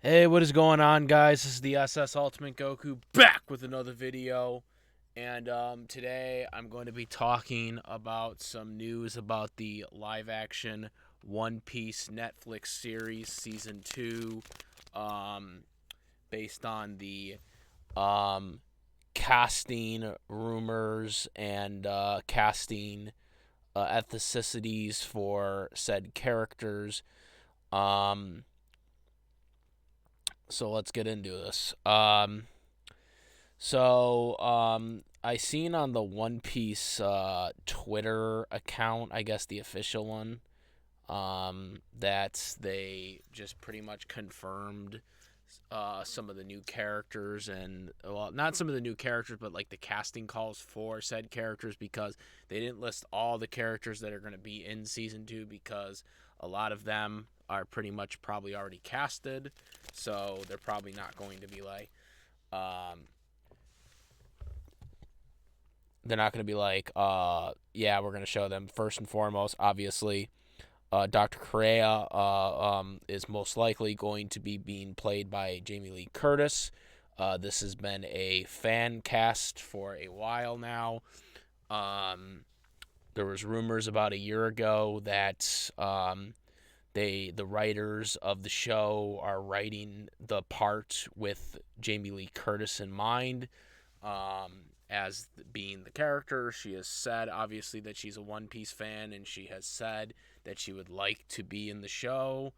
Hey, what is going on, guys? This is the SS Ultimate Goku back with another video. And today I'm going to be talking about some news about the live action One Piece Netflix series season 2, um, based on the um, casting rumors and casting ethnicities for said characters. Um, so let's get into this. I seen on the One Piece Twitter account, I guess the official one, that they just pretty much confirmed some of the new characters and, well, not some of the new characters, but like the casting calls for said characters, because they didn't list all the characters that are going to be in season 2, because a lot of them are pretty much probably already casted, so they're probably not going to be like um, they're not going to be like, yeah, we're going to show them. First and foremost, obviously, Dr. Correa is most likely going to be being played by Jamie Lee Curtis. This has been a fan cast for a while now. There was rumors about a year ago that the writers of the show are writing the part with Jamie Lee Curtis in mind, as being the character. She has said, obviously, that she's a One Piece fan, and she has said that she would like to be in the show.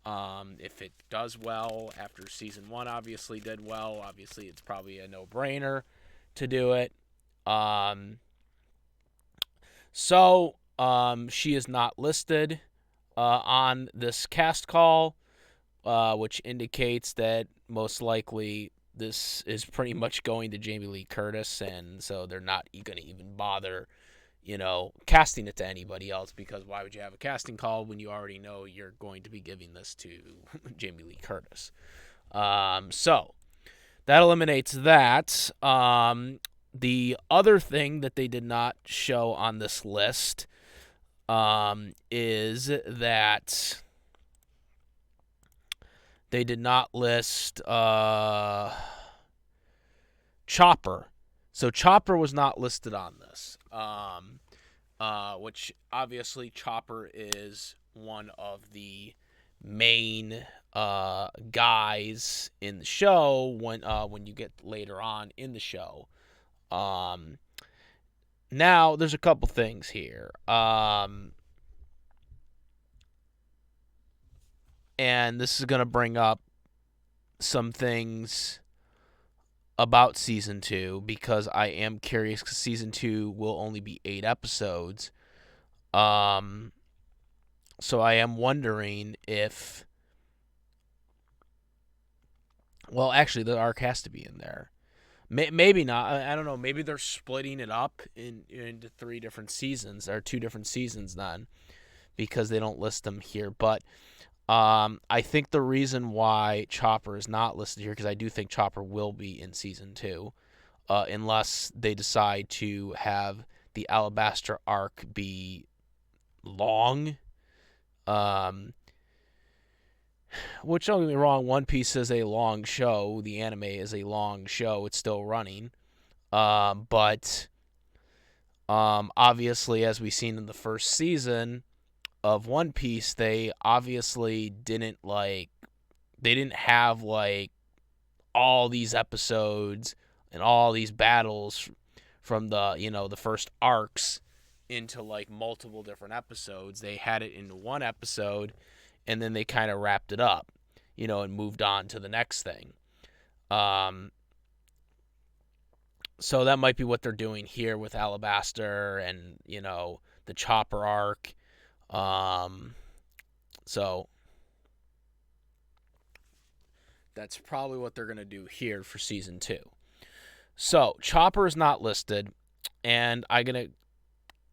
If it does well after season 1, obviously did well, obviously it's probably a no-brainer to do it. Um, she is not listed on this cast call, which indicates that most likely this is pretty much going to Jamie Lee Curtis, and so they're not going to even bother, casting it to anybody else, because why would you have a casting call when you already know you're going to be giving this to Jamie Lee Curtis? So that eliminates that. The other thing that they did not show on this list is that they did not list Chopper. So Chopper was not listed on this, which obviously Chopper is one of the main guys in the show when you get later on in the show. Um, Now there's a couple things here. And this is going to bring up some things about season 2, because I am curious, because season 2 will only be 8 episodes. Um so I am wondering if, well, actually the arc has to be in there. Maybe not. I don't know. Maybe they're splitting it up into 3 different seasons, or 2 different seasons then, because they don't list them here. But I think the reason why Chopper is not listed here, because I do think Chopper will be in season 2, unless they decide to have the Alabaster arc be long. Which, don't get me wrong, One Piece is a long show. The anime is a long show. It's still running. But obviously, as we've seen in the first season of One Piece, they obviously they didn't have like all these episodes and all these battles from the first arcs into like multiple different episodes. They had it in one episode, and then they kind of wrapped it up, and moved on to the next thing. Um, so that might be what they're doing here with Alabaster and the Chopper arc. Um, so that's probably what they're gonna do here for season 2. So Chopper is not listed, and I'm gonna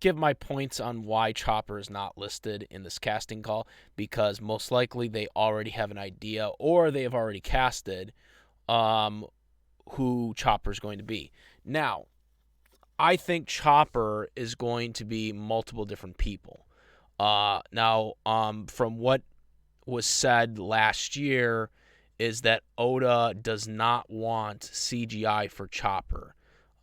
give my points on why Chopper is not listed in this casting call, because most likely they already have an idea, or they have already casted who Chopper is going to be. Now, I think Chopper is going to be multiple different people. From what was said last year, is that Oda does not want CGI for Chopper.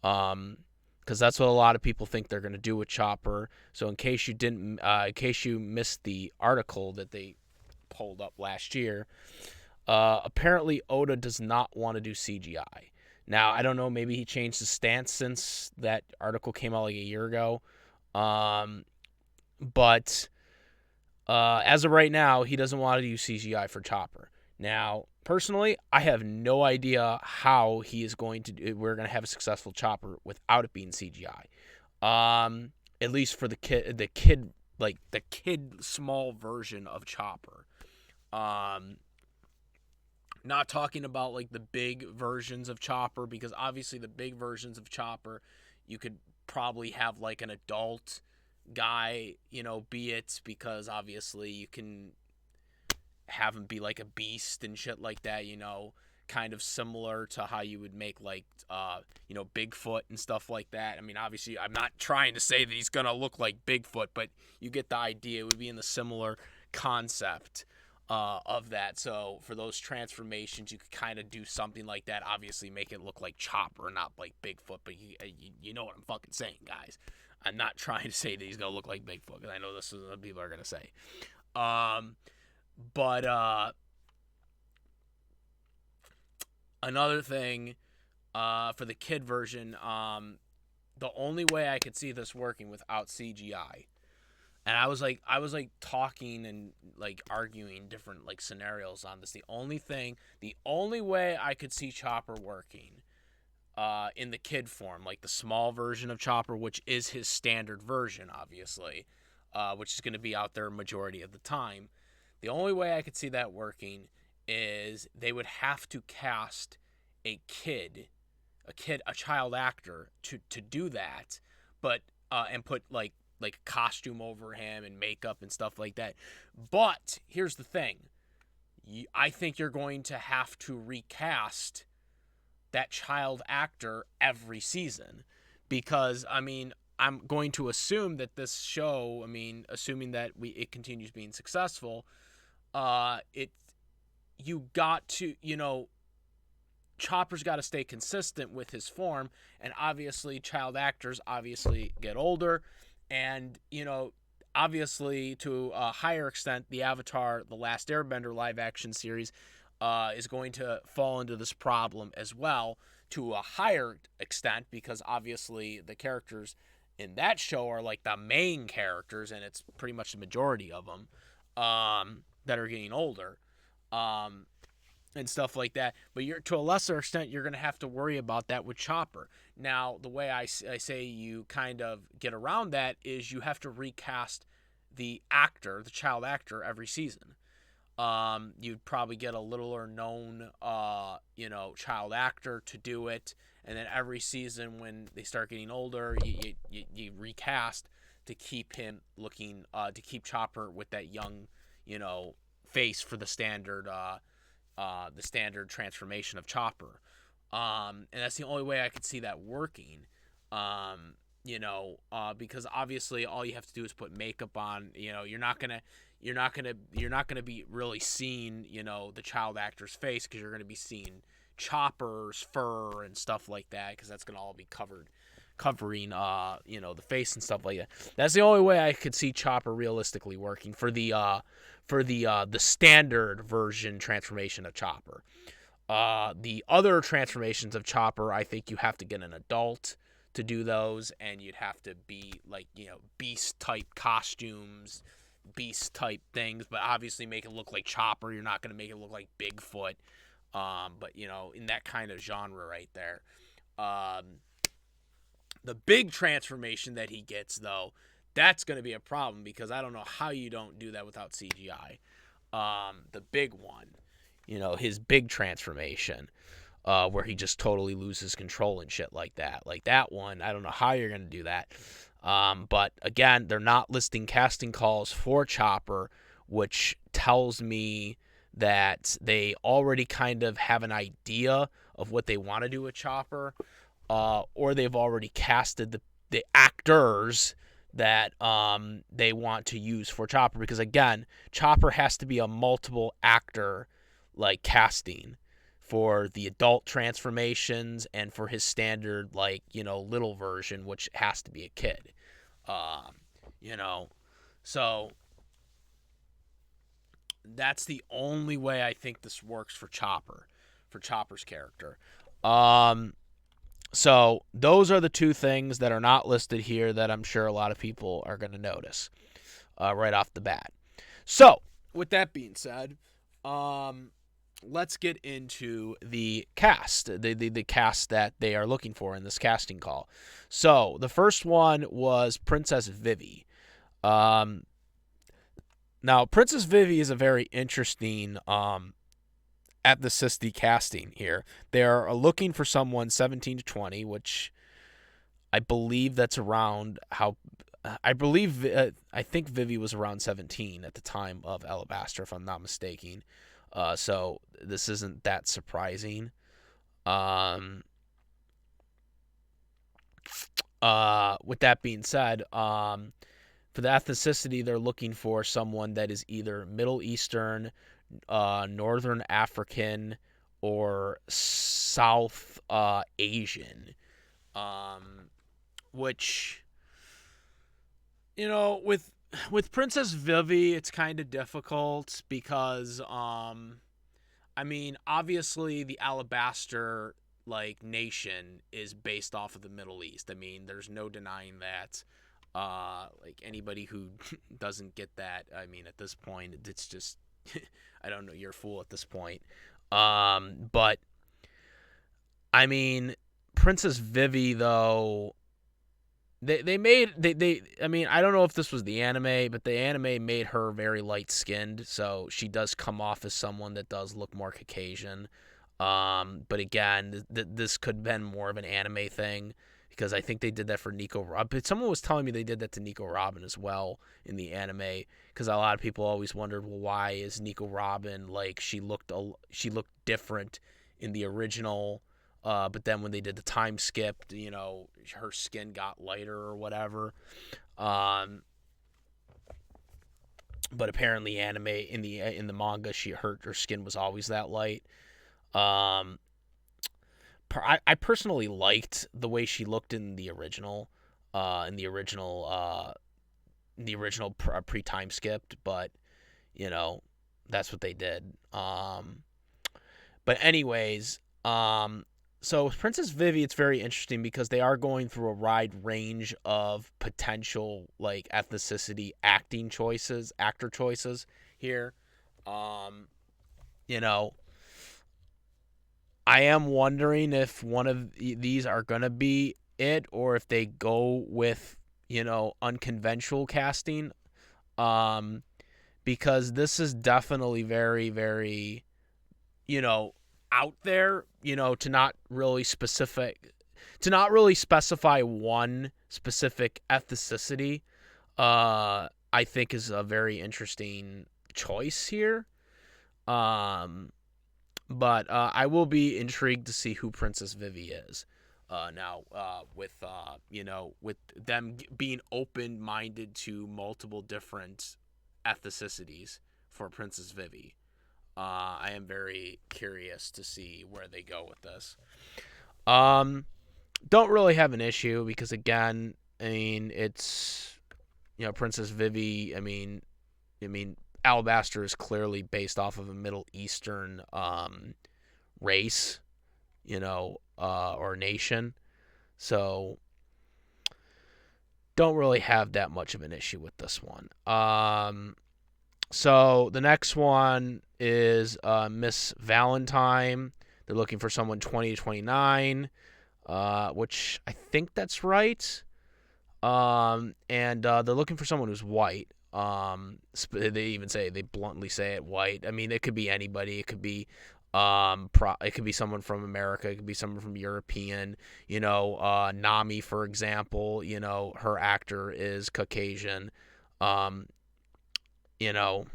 Because that's what a lot of people think they're going to do with Chopper. So in case you missed the article that they pulled up last year, apparently Oda does not want to do CGI. Now I don't know, maybe he changed his stance since that article came out like a year ago. But as of right now, he doesn't want to use CGI for Chopper. Now, personally, I have no idea how he is going to. We're going to have a successful Chopper without it being CGI. At least for the kid small version of Chopper. Not talking about like the big versions of Chopper, because obviously the big versions of Chopper, you could probably have like an adult guy, be it, because obviously you can have him be like a beast and shit like that, kind of similar to how you would make like Bigfoot and stuff like that. I mean, obviously I'm not trying to say that he's gonna look like Bigfoot, but you get the idea. It would be in the similar concept of that. So for those transformations, you could kind of do something like that. Obviously make it look like Chopper, not like Bigfoot, but you know what I'm fucking saying, guys. I'm not trying to say that he's gonna look like Bigfoot, because I know this is what people are gonna say. But another thing, for the kid version, the only way I could see this working without CGI, and I was like talking and like arguing different like scenarios on this. The only way I could see Chopper working, in the kid form, like the small version of Chopper, which is his standard version, obviously, which is going to be out there majority of the time. The only way I could see that working is they would have to cast a child actor to do that, but and put like a costume over him and makeup and stuff like that. But here's the thing. I think you're going to have to recast that child actor every season, because I mean, I'm going to assume that this show, I mean, assuming that it continues being successful, you got to, Chopper's got to stay consistent with his form, and obviously child actors obviously get older, and obviously to a higher extent, the Avatar The Last Airbender live action series is going to fall into this problem as well, to a higher extent, because obviously the characters in that show are like the main characters, and it's pretty much the majority of them that are getting older, and stuff like that. But to a lesser extent, you're going to have to worry about that with Chopper. Now, the way I say you kind of get around that is you have to recast the child actor, every season. You'd probably get a littler known, child actor to do it, and then every season when they start getting older, you recast to keep him looking, to keep Chopper with that young, face for the standard transformation of Chopper. And that's the only way I could see that working. Because obviously all you have to do is put makeup on. You're not gonna be really seeing, the child actor's face, because you're gonna be seeing Chopper's fur and stuff like that, because that's gonna all be covering the face and stuff like that. That's the only way I could see Chopper realistically working for the standard version transformation of Chopper. The other transformations of Chopper, I think you have to get an adult to do those, and you'd have to be like, beast type costumes, beast type things, but obviously make it look like Chopper. You're not going to make it look like Bigfoot, but in that kind of genre right there. The big transformation that he gets, though, that's going to be a problem, because I don't know how you don't do that without CGI. The big one, his big transformation, where he just totally loses control and shit like that. Like that one, I don't know how you're going to do that. But again, they're not listing casting calls for Chopper, which tells me that they already kind of have an idea of what they want to do with Chopper, or they've already casted the actors that they want to use for Chopper. Because again, Chopper has to be a multiple actor like casting for the adult transformations and for his standard, like, little version, which has to be a kid. Um, you know, so that's the only way I think this works for Chopper's character. Um, so those are the two things that are not listed here that I'm sure a lot of people are going to notice right off the bat. So, with that being said, let's get into the cast, the cast that they are looking for in this casting call. So, the first one was Princess Vivi. Um, Now, Princess Vivi is a very interesting ethnicity casting here. They are looking for someone 17 to 20, which I believe that's around how. I think Vivi was around 17 at the time of Alabaster, if I'm not mistaken. So this isn't that surprising. Um, with that being said, for the ethnicity, they're looking for someone that is either Middle Eastern, Northern African, or South Asian. Which, with Princess Vivi, it's kind of difficult because I mean, obviously the Alabaster like nation is based off of the Middle East. I mean, there's no denying that. Like anybody who doesn't get that, I mean, at this point, it's just I don't know, you're a fool at this point. But I mean, Princess Vivi though, they made they I mean, I don't know if this was the anime, but the anime made her very light skinned, so she does come off as someone that does look more Caucasian. But again, this could have been more of an anime thing because I think they did that for Nico Robin. But someone was telling me they did that to Nico Robin as well in the anime because a lot of people always wondered, well, why is Nico Robin like she looked different in the original, but then when they did the time skip, her skin got lighter or whatever. Um, but apparently, anime in the manga, her skin was always that light. Um, I personally liked the way she looked in the original, pre-time skipped, but you know that's what they did. But anyways, so Princess Vivi, it's very interesting because they are going through a wide range of potential like ethnicity actor choices here. Um, you know, I am wondering if one of these are gonna be it, or if they go with unconventional casting. Um, because this is definitely very, very you know out there. To not really specify one specific ethnicity. I think is a very interesting choice here. Um, but I will be intrigued to see who Princess Vivi is. Now, with them being open minded to multiple different ethnicities for Princess Vivi, I am very curious to see where they go with this. Um, don't really have an issue because again, I mean, it's Princess Vivi. I mean, Alabaster is clearly based off of a Middle Eastern race, or nation. So don't really have that much of an issue with this one. So the next one is Miss Valentine. They're looking for someone 20 to 29, which I think that's right. And they're looking for someone who's white. They bluntly say it, white. I mean, it could be anybody. It could be it could be someone from America. It could be someone from European. Nami, for example. Her actor is Caucasian. Um, you know,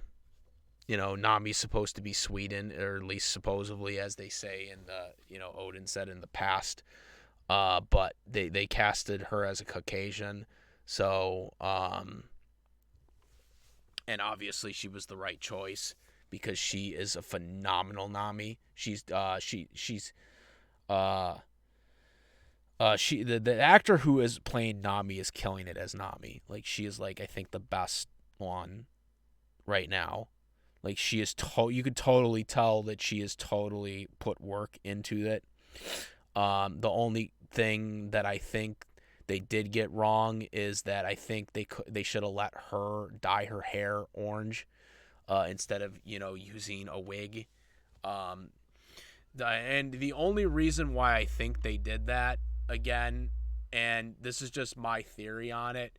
Nami's supposed to be Sweden, or at least supposedly, as they say in the, Odin said in the past. But they casted her as a Caucasian, so and obviously she was the right choice because she is a phenomenal Nami. Uh the actor who is playing Nami is killing it as Nami. Like, she is, like, I think the best one right now. Like, she is you could totally tell that she has totally put work into it. The only thing that I think they did get wrong is that I think they should have let her dye her hair orange, instead of, using a wig. Um, and the only reason why I think they did that, again, and this is just my theory on it,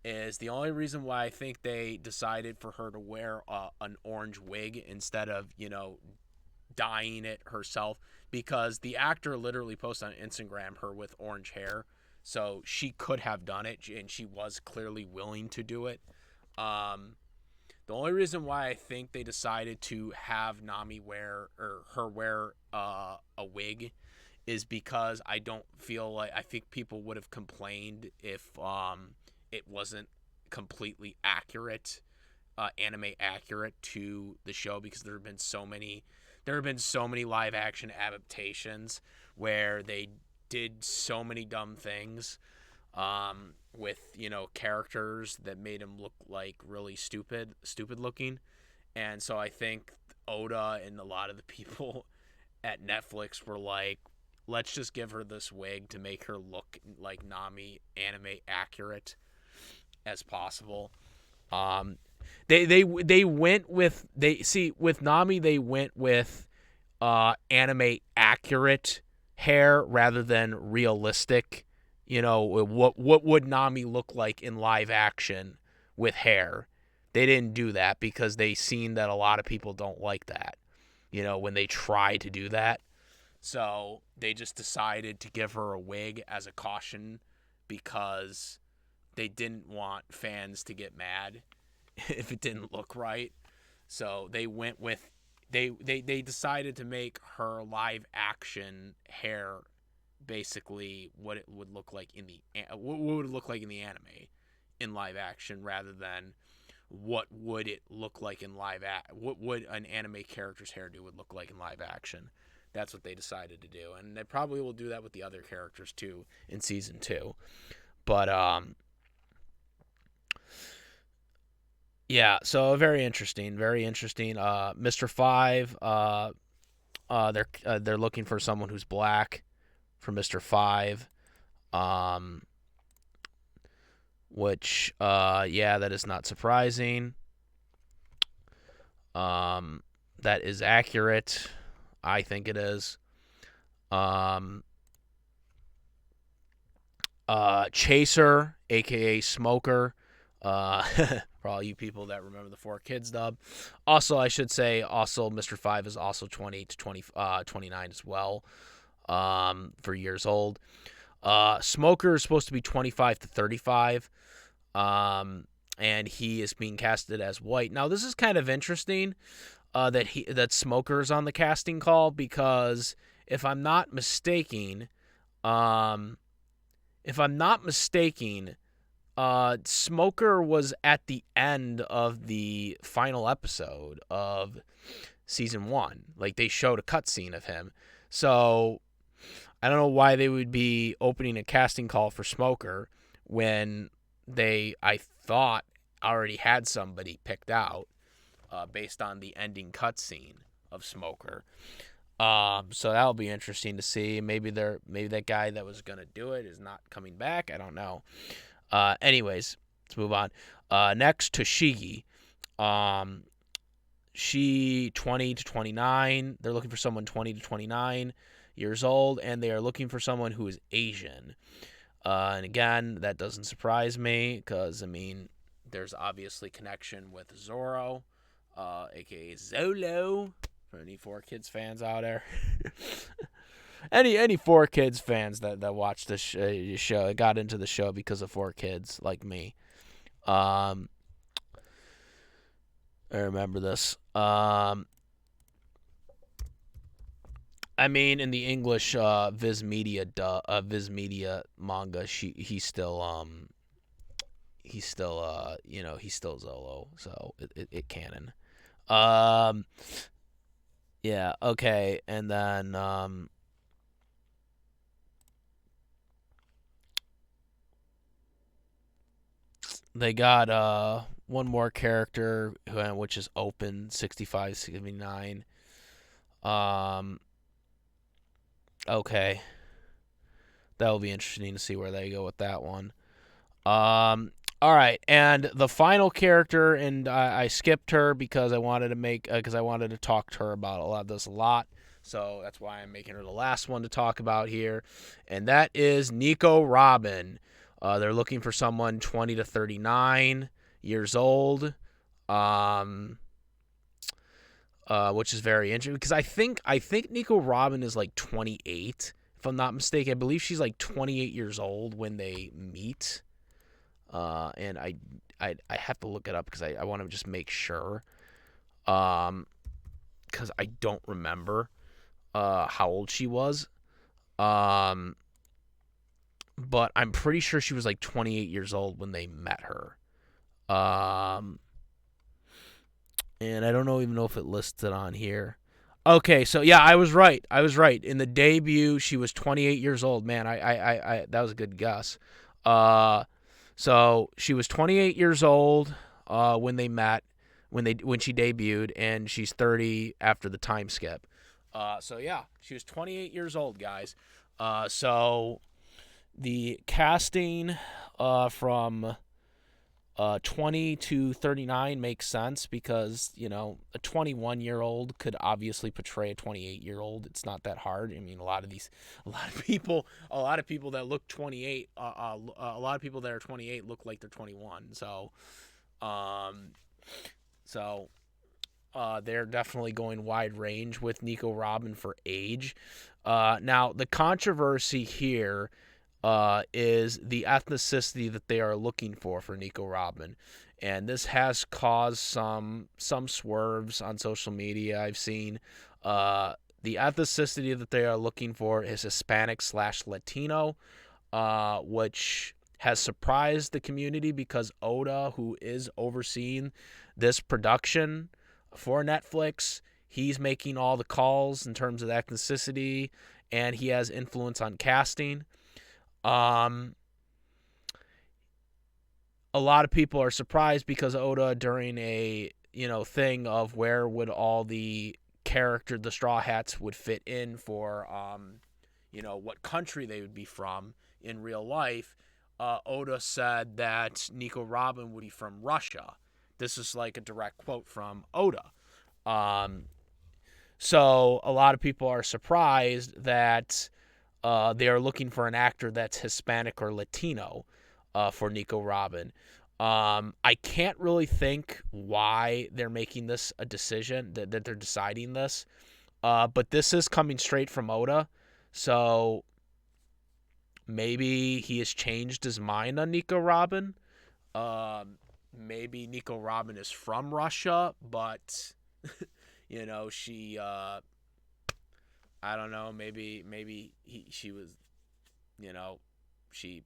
is the only reason why I think they decided for her to wear an orange wig instead of, dyeing it herself, because the actor literally posted on Instagram her with orange hair. So she could have done it, and she was clearly willing to do it. The only reason why I think they decided to have Nami wear, or her wear, a wig, is because I don't feel like, I think people would have complained if it wasn't completely accurate, anime accurate to the show, because there have been so many live action adaptations where they did so many dumb things, with, characters that made him look like really stupid looking. And so I think Oda and a lot of the people at Netflix were like, let's just give her this wig to make her look like Nami, anime accurate as possible. Um, they went with, with Nami, they went with anime accurate hair rather than realistic. What would Nami look like in live action with hair? They didn't do that because they seen that a lot of people don't like that, when they try to do that. So they just decided to give her a wig as a caution, because they didn't want fans to get mad if it didn't look right. So they went with, they decided to make her live action hair basically what it would look like in the anime in live action, rather than what would it look like in what would an anime character's hairdo would look like in live action. That's what they decided to do, and they probably will do that with the other characters too in season 2. But yeah, so very interesting, very interesting. Mr. Five, they're looking for someone who's black for Mr. Five, um, which yeah, that is not surprising. That is accurate. I think it is. Chaser, aka Smoker, for all you people that remember the 4Kids dub. Also, I should say, also Mr. Five is also 20 to 29 as well, for years old. Smoker is supposed to be 25 to 35, and he is being casted as white. Now, this is kind of interesting, that Smoker's on the casting call, because if I'm not mistaken, Smoker was at the end of the final episode of season 1. Like, they showed a cutscene of him. So I don't know why they would be opening a casting call for Smoker when they, I thought, already had somebody picked out, based on the ending cutscene of Smoker. So that'll be interesting to see. Maybe that guy that was gonna do it is not coming back. I don't know. Anyways, let's move on. Next, Toshigi. She 20 to 29. They're looking for someone 20 to 29 years old, and they are looking for someone who is Asian. And again, that doesn't surprise me, because, I mean, there's obviously connection with Zoro, aka Zolo, for any 4Kids fans out there. any 4Kids fans that watch this show, got into the show because of 4Kids, like me. I remember this. I mean, in the English Viz Media manga, he's still he's still Zolo, so it canon. Um, yeah, okay, and then they got one more character which is open 65 79. Um, okay, that'll be interesting to see where they go with that one. All right, and the final character, and I skipped her because I wanted to because I wanted to talk to her about a lot of this a lot. So that's why I'm making her the last one to talk about here, and that is Nico Robin. They're looking for someone 20 to 39 years old, um, which is very interesting because I think Nico Robin is like 28, if I'm not mistaken. I believe she's like 28 years old when they meet. And I have to look it up because I want to just make sure. Because I don't remember how old she was. Um, but I'm pretty sure she was like 28 years old when they met her. Um, and I don't even know if it lists it on here. Okay, so yeah, I was right. I was right. In the debut, she was 28 years old. Man, I that was a good guess. Uh, so she was 28 years old when they met, when she debuted, and she's 30 after the time skip. So yeah, she was 28 years old, guys. So the casting from 20 to 39 makes sense because, a 21-year-old could obviously portray a 28-year-old. It's not that hard. I mean, a lot of people that look 28, a lot of people that are 28 look like they're 21. Um, so they're definitely going wide range with Nico Robin for age. Now, the controversy here is the ethnicity that they are looking for Nico Robin, and this has caused some swerves on social media. I've seen the ethnicity that they are looking for is Hispanic/Latino, which has surprised the community because Oda, who is overseeing this production for Netflix, he's making all the calls in terms of ethnicity, and he has influence on casting. Um, a lot of people are surprised because Oda, during a thing of where would all the Straw Hats would fit in for what country they would be from in real life, Oda said that Nico Robin would be from Russia. This is like a direct quote from Oda. Um, so a lot of people are surprised that they are looking for an actor that's Hispanic or Latino for Nico Robin. I can't really think why they're making this a decision, that they're deciding this. But this is coming straight from Oda. So maybe he has changed his mind on Nico Robin. Maybe Nico Robin is from Russia, but she I don't know, she was, she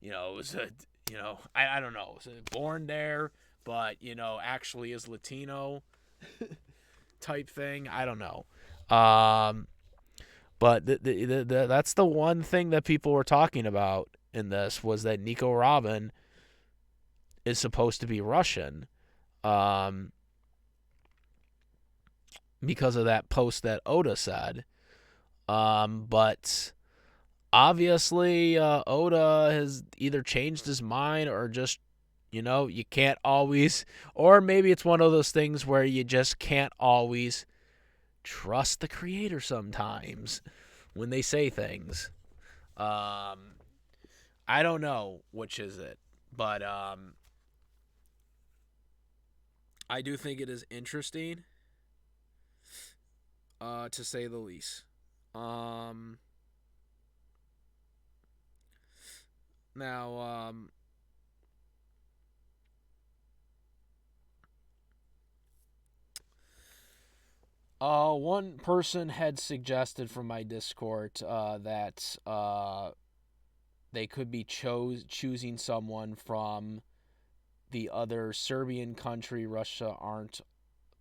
it was a I don't know, was born there, but actually is Latino type thing. I don't know. Um, but that's the one thing that people were talking about in this was that Nico Robin is supposed to be Russian, um, because of that post that Oda said. But obviously, Oda has either changed his mind or just, you can't always, or maybe it's one of those things where you just can't always trust the creator sometimes when they say things. I don't know which is it, but I do think it is interesting, to say the least. Um, now, one person had suggested from my Discord that they could be choosing someone from the other Serbian country, Russia, aren't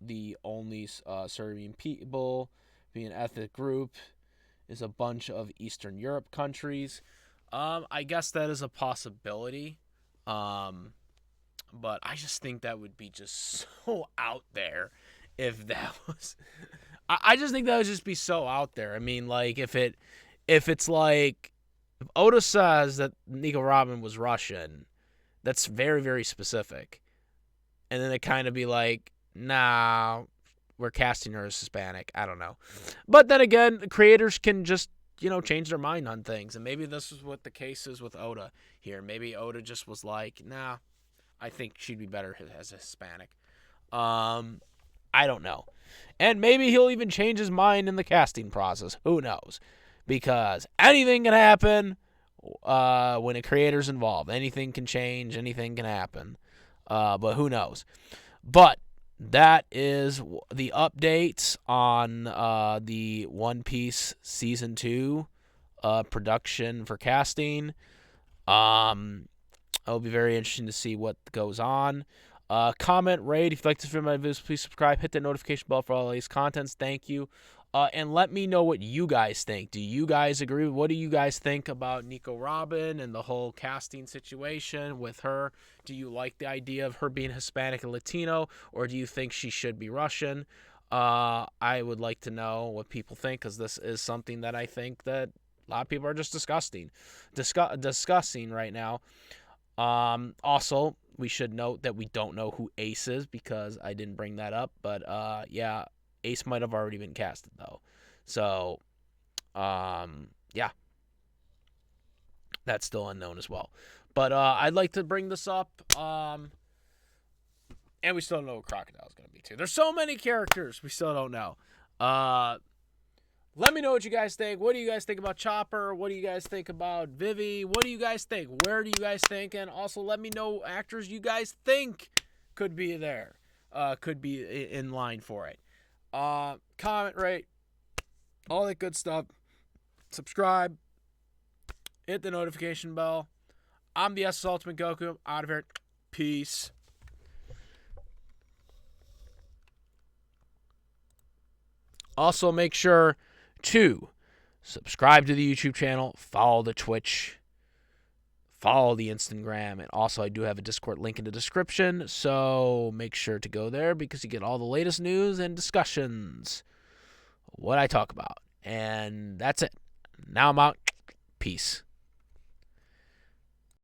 the only Serbian people. Being an ethnic group is a bunch of Eastern Europe countries. I guess that is a possibility. But I just think that would be just so out there if that was. I just think that would just be so out there. I mean, like if it's like if Oda says that Nico Robin was Russian, that's very, very specific. And then it kind of be like, nah, we're casting her as Hispanic. I don't know. But then again, creators can just, change their mind on things. And maybe this is what the case is with Oda here. Maybe Oda just was like, nah, I think she'd be better as a Hispanic. I don't know. And maybe he'll even change his mind in the casting process. Who knows? Because anything can happen when a creator's involved. Anything can change. Anything can happen. But who knows? But that is the updates on the One Piece Season 2 production for casting. It'll be very interesting to see what goes on. Comment, rate. If you'd like to see my videos, please subscribe. Hit the notification bell for all these contents. Thank you. And let me know what you guys think. Do you guys agree? What do you guys think about Nico Robin and the whole casting situation with her? Do you like the idea of her being Hispanic and Latino, or do you think she should be Russian? I would like to know what people think, because this is something that I think that a lot of people are just discussing right now. Also, we should note that we don't know who Ace is because I didn't bring that up. But yeah, Ace might have already been casted though. So yeah, that's still unknown as well. But I'd like to bring this up. And we still don't know what Crocodile's going to be too. There's so many characters we still don't know. Let me know what you guys think. What do you guys think about Chopper? What do you guys think about Vivi? What do you guys think? Where do you guys think? And also let me know actors you guys think could be there. Could be in line for it. Comment, rate, all that good stuff. Subscribe. Hit the notification bell. I'm the SS Ultimate Goku. I'm out of here. Peace. Also, make sure to subscribe to the YouTube channel, follow the Twitch, follow the Instagram, and also I do have a Discord link in the description, so make sure to go there because you get all the latest news and discussions, what I talk about. And that's it. Now I'm out. Peace.